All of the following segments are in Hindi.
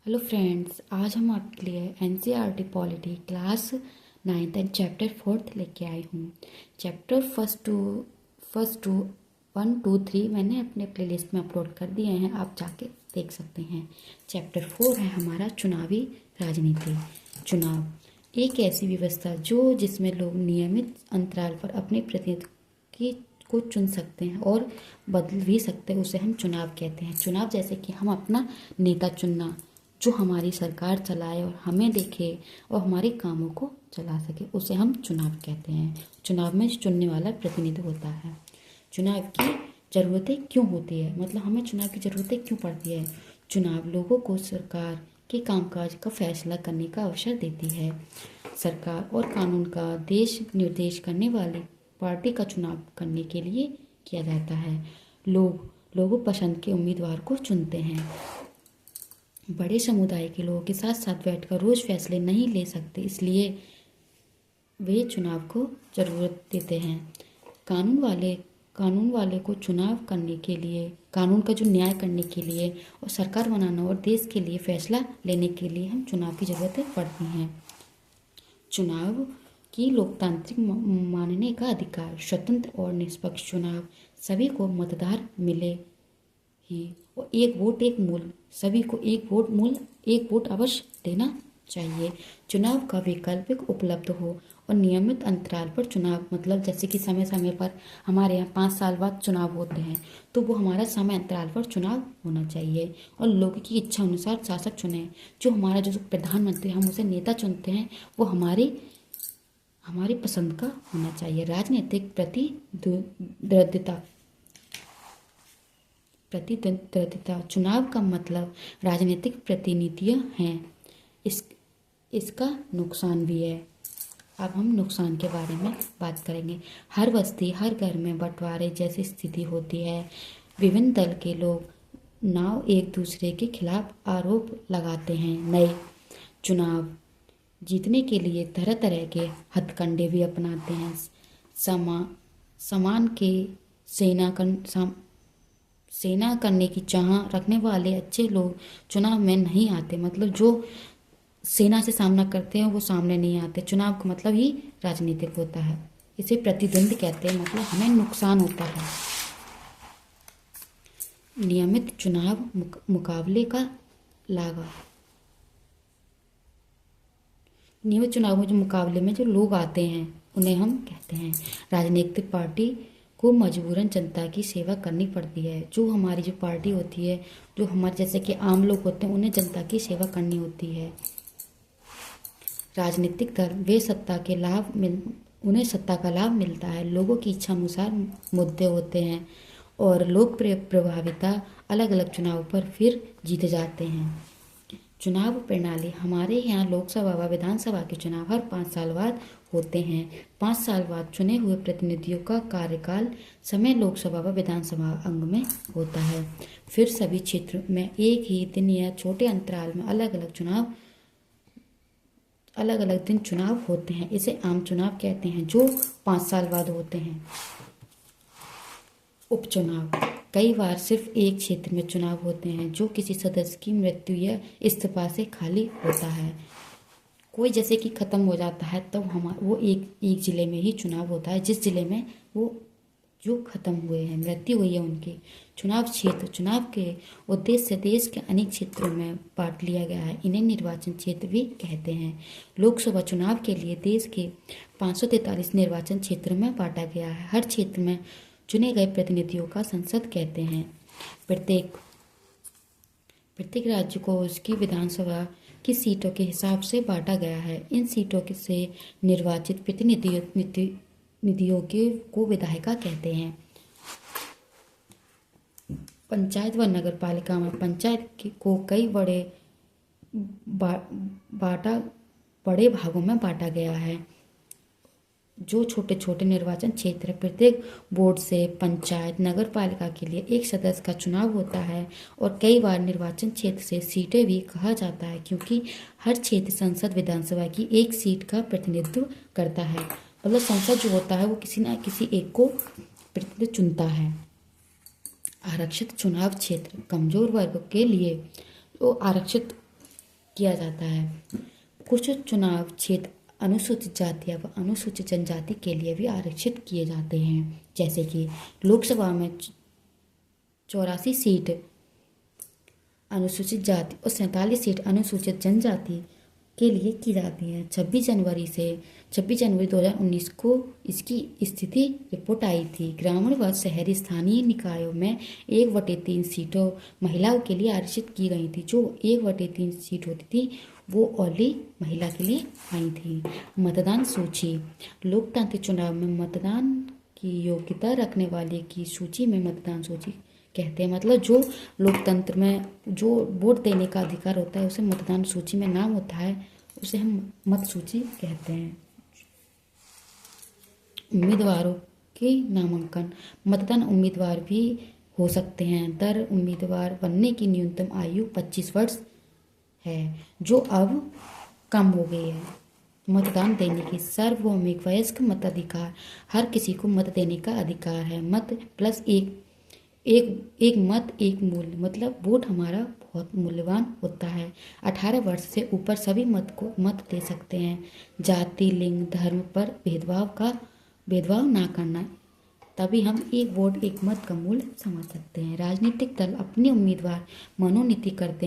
हेलो फ्रेंड्स, आज हम आपके लिए NCERT polity class 9th and chapter 4th लेके आई हूँ। चैप्टर फर्स्ट टू 1, 2, 3 मैंने अपने प्लेलिस्ट में अपलोड कर दिए हैं, आप जाके देख सकते हैं। चैप्टर 4 है हमारा चुनावी राजनीति। चुनाव एक ऐसी व्यवस्था जिसमें लोग नियमित अंतराल पर अपने प्रतिनिधि को चुन सकते हैं और बदल भी सकते हैं, उसे हम चुनाव कहते हैं। चुनाव जैसे कि हम अपना नेता चुनना जो हमारी सरकार चलाए और हमें देखे और हमारे कामों को चला सके, उसे हम चुनाव कहते हैं। चुनाव में चुनने वाला प्रतिनिधि होता है। चुनाव की ज़रूरतें क्यों होती है, मतलब हमें चुनाव की ज़रूरतें क्यों पड़ती है। चुनाव लोगों को सरकार के कामकाज का फैसला करने का अवसर देती है। सरकार और कानून का देश निर्देश करने वाली पार्टी का चुनाव करने के लिए किया जाता है। लोगों पसंद के उम्मीदवार को चुनते हैं। बड़े समुदाय के लोगों के साथ साथ बैठकर रोज फैसले नहीं ले सकते, इसलिए वे चुनाव को ज़रूरत देते हैं। कानून वाले को चुनाव करने के लिए, कानून का जो न्याय करने के लिए और सरकार बनाना और देश के लिए फैसला लेने के लिए हम चुनाव की ज़रूरतें पड़ती हैं। चुनाव की लोकतांत्रिक मानने का अधिकार, स्वतंत्र और निष्पक्ष चुनाव, सभी को मतदार मिले ही और एक वोट एक मूल्य, सभी को एक वोट अवश्य देना चाहिए। चुनाव का वैकल्पिक उपलब्ध हो और नियमित अंतराल पर चुनाव, मतलब जैसे कि समय समय पर हमारे यहाँ 5 साल बाद चुनाव होते हैं, तो वो हमारा समय अंतराल पर चुनाव होना चाहिए और लोगों की इच्छा अनुसार शासक चुने। जो हमारा जो प्रधानमंत्री, हम उसे नेता चुनते हैं, वो हमारी पसंद का होना चाहिए। राजनीतिक प्रतिद्वंद्विता, चुनाव का मतलब राजनीतिक प्रतिनिधियां हैं। इसका नुकसान भी है। अब हम नुकसान के बारे में बात करेंगे। हर बस्ती, हर घर में बंटवारे जैसी स्थिति होती है। विभिन्न दल के लोग नाव एक दूसरे के खिलाफ आरोप लगाते हैं। नए चुनाव जीतने के लिए तरह तरह के हथकंडे भी अपनाते हैं। समान के सेना करने की चाह रखने वाले अच्छे लोग चुनाव में नहीं आते, मतलब जो सेना से सामना करते हैं वो सामने नहीं आते। चुनाव का मतलब ही राजनीतिक होता है। इसे प्रतिद्वंद कहते हैं, मतलब हमें नुकसान होता है। नियमित चुनाव मुकाबले का लाभ। नियमित चुनाव में जो मुकाबले में जो लोग आते हैं उन्हें हम कहते हैं। राजनीतिक पार्टी को मजबूरन जनता की सेवा करनी पड़ती है। जो हमारी जो पार्टी होती है, जो हमारे जैसे कि आम लोग होते हैं, उन्हें जनता की सेवा करनी होती है। राजनीतिक दल उन्हें सत्ता का लाभ मिलता है। लोगों की इच्छा अनुसार मुद्दे होते हैं और लोक प्रभाविता अलग अलग चुनाव पर फिर जीते जाते हैं। चुनाव प्रणाली, हमारे यहाँ लोकसभा व विधानसभा के चुनाव हर 5 साल बाद होते हैं। 5 साल बाद चुने हुए प्रतिनिधियों का कार्यकाल समय लोकसभा व विधानसभा अंग में होता है। फिर सभी क्षेत्र में एक ही दिन या छोटे अंतराल में अलग अलग दिन चुनाव होते हैं। इसे आम चुनाव कहते हैं, जो 5 साल बाद होते हैं। उपचुनाव, कई बार सिर्फ एक क्षेत्र में चुनाव होते हैं जो किसी सदस्य की मृत्यु या इस्तीफा से खाली होता है। कोई जैसे कि खत्म हो जाता है तो वो एक जिले में ही चुनाव होता है, जिस जिले में वो जो खत्म हुए हैं, मृत्यु हुई है उनकी। चुनाव क्षेत्र, चुनाव के उद्देश्य से देश के अनेक क्षेत्रों में बांट लिया गया है। इन्हें निर्वाचन क्षेत्र भी कहते हैं। लोकसभा चुनाव के लिए देश के 543 निर्वाचन क्षेत्र में बांटा गया है। हर क्षेत्र में चुने गए प्रतिनिधियों का संसद कहते हैं। प्रत्येक राज्य को उसकी विधानसभा की सीटों के हिसाब से बांटा गया है। इन सीटों से निर्वाचित प्रतिनिधियों को विधायिका कहते हैं। पंचायत व नगर पालिका में पंचायत को कई बड़े भागों में बांटा गया है। जो छोटे छोटे निर्वाचन क्षेत्र, प्रत्येक बोर्ड से पंचायत नगर पालिका के लिए एक सदस्य का चुनाव होता है और कई बार निर्वाचन क्षेत्र से सीटें भी कहा जाता है, क्योंकि हर क्षेत्र संसद विधानसभा की एक सीट का प्रतिनिधित्व करता है। मतलब संसद जो होता है वो किसी न किसी एक को प्रतिनिधित्व चुनता है। आरक्षित चुनाव क्षेत्र, कमजोर वर्ग के लिए तो आरक्षित किया जाता है। कुछ चुनाव क्षेत्र अनुसूचित जाति व अनुसूचित जनजाति के लिए भी आरक्षित किए जाते हैं, जैसे कि लोकसभा में 84 सीट अनुसूचित जाति और 47 सीट अनुसूचित जनजाति के लिए की जाती है। 26 जनवरी 2019 को इसकी स्थिति रिपोर्ट आई थी। ग्रामीण व शहरी स्थानीय निकायों में 1/3 सीटों महिलाओं के लिए आरक्षित की गई थी। जो 1/3 सीट होती थी वो ओनली महिला के लिए आई थी। मतदान सूची। लोकतांत्रिक चुनाव में मतदान की योग्यता रखने वाले की सूची में मतदान सूची कहते हैं। मतलब जो लोकतंत्र में जो वोट देने का अधिकार होता है उसे मतदान सूची में नाम होता है, उसे हम मत सूची कहते हैं। उम्मीदवारों के नामांकन। मतदान उम्मीदवार भी हो सकते हैं। दर उम्मीदवार बनने की न्यूनतम आयु 25 वर्ष है, जो अब कम हो गई है। मतदान देने की सार्वभौमिक वयस्क मताधिकार। हर किसी को मत देने का अधिकार है। मत प्लस एक मत एक मूल्य, मतलब वोट हमारा बहुत मूल्यवान होता है। 18 वर्ष से ऊपर सभी मत दे सकते हैं। जाति, लिंग, धर्म पर भेदभाव ना करना, तभी हम एक वोट एक मत का मूल्य समझ सकते हैं। राजनीतिक दल अपने उम्मीदवार मनोनीत करते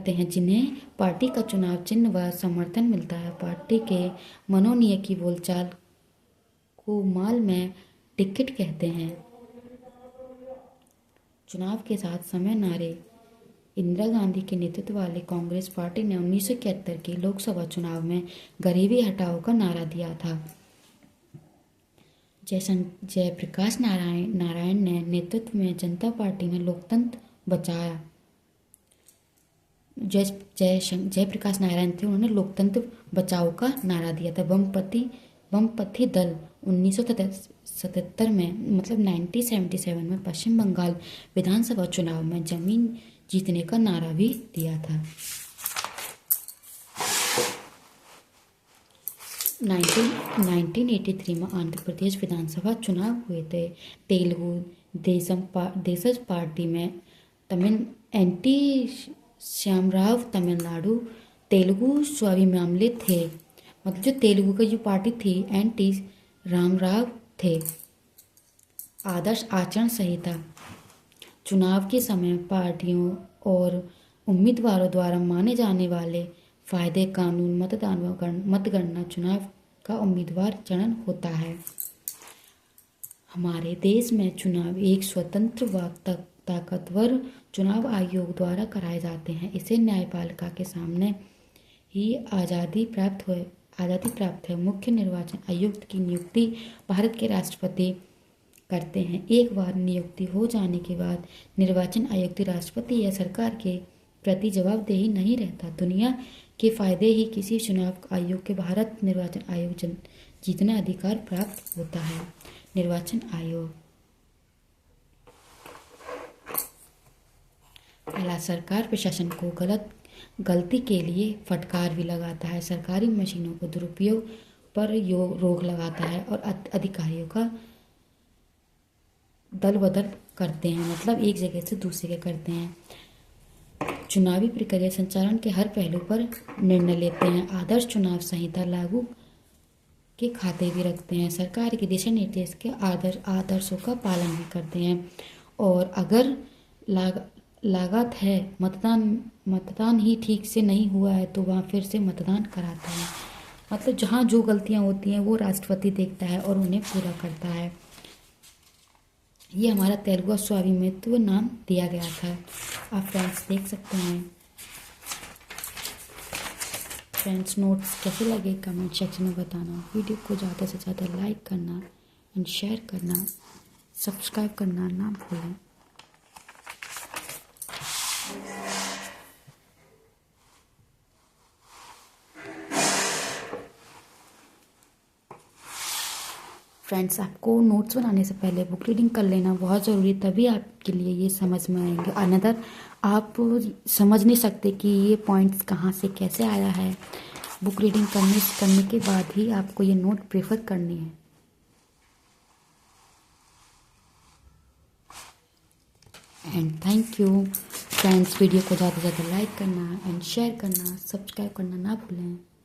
हैं जिन्हें पार्टी का चुनाव चिन्ह व समर्थन मिलता है। पार्टी के मनोनीत की बोलचाल को माल में टिकट कहते हैं। चुनाव के साथ समय नारे। इंदिरा गांधी के नेतृत्व वाली कांग्रेस पार्टी ने 1971 के लोकसभा चुनाव में गरीबी हटाओ का नारा दिया था। जयप्रकाश नारायण ने नेतृत्व में जनता पार्टी ने लोकतंत्र बचाया। जयप्रकाश नारायण थे, उन्होंने लोकतंत्र बचाओ का नारा दिया था। वामपंथी दल 1977 में, मतलब 1977 में पश्चिम बंगाल विधानसभा चुनाव में जमीन जीतने का नारा भी दिया था। 1983 में आंध्र प्रदेश विधानसभा चुनाव हुए थे। तेलुगु देशज पार्टी में एनटी श्यामराव तमिलनाडु तेलुगु स्वाभिमानी थे। मतलब जो तेलुगु का जो पार्टी थी एनटी रामराव थे। आदर्श आचरण संहिता। चुनाव के समय पार्टियों और उम्मीदवारों द्वारा माने जाने वाले फायदे, कानून, मतगणना, चुनाव का उम्मीदवार चयन होता है। हमारे देश में चुनाव एक स्वतंत्र व ताकतवर चुनाव आयोग द्वारा कराए जाते हैं। इसे न्यायपालिका के सामने ही आज़ादी प्राप्त है। मुख्य निर्वाचन आयुक्त की नियुक्ति भारत के राष्ट्रपति करते हैं। एक बार नियुक्ति हो जाने के बाद निर्वाचन आयुक्त राष्ट्रपति या सरकार के प्रति जवाबदेही नहीं रहता। दुनिया के फायदे ही किसी चुनाव आयोग के भारत निर्वाचन आयोग जीतना अधिकार प्राप्त होता है। निर्वाचन आयोग पहला, सरकार प्रशासन को गलती के लिए फटकार भी लगाता है। सरकारी मशीनों को दुरुपयोग पर रोक लगाता है और अधिकारियों का दल बदल करते हैं, मतलब एक जगह से दूसरी जगह करते हैं। चुनावी प्रक्रिया संचालन के हर पहलू पर निर्णय लेते हैं। आदर्श चुनाव संहिता लागू के खाते भी रखते हैं। सरकार के दिशा निर्देश के आदर्शों का पालन भी करते हैं। और अगर लागत है मतदान ही ठीक से नहीं हुआ है तो वहाँ फिर से मतदान कराता है। मतलब जहाँ जो गलतियाँ होती हैं वो राष्ट्रपति देखता है और उन्हें पूरा करता है। ये हमारा तेलुगु स्वाभिमानित्व नाम दिया गया था। आप फ्रेंड्स देख सकते हैं। फ्रेंड्स नोट्स कैसे लगे कमेंट सेक्शन में बताना। वीडियो को ज़्यादा से ज़्यादा लाइक करना एंड शेयर करना, सब्सक्राइब करना ना भूलें। फ्रेंड्स, आपको नोट्स बनाने से पहले बुक रीडिंग कर लेना बहुत ज़रूरी, तभी आपके लिए ये समझ में आएंगे। अनदर आप समझ नहीं सकते कि ये पॉइंट्स कहाँ से कैसे आया है। बुक रीडिंग करने के बाद ही आपको ये नोट प्रेफर करनी है। And thank you friends. Video को ज़्यादा से ज़्यादा लाइक करना एंड शेयर करना, सब्सक्राइब करना ना भूलें।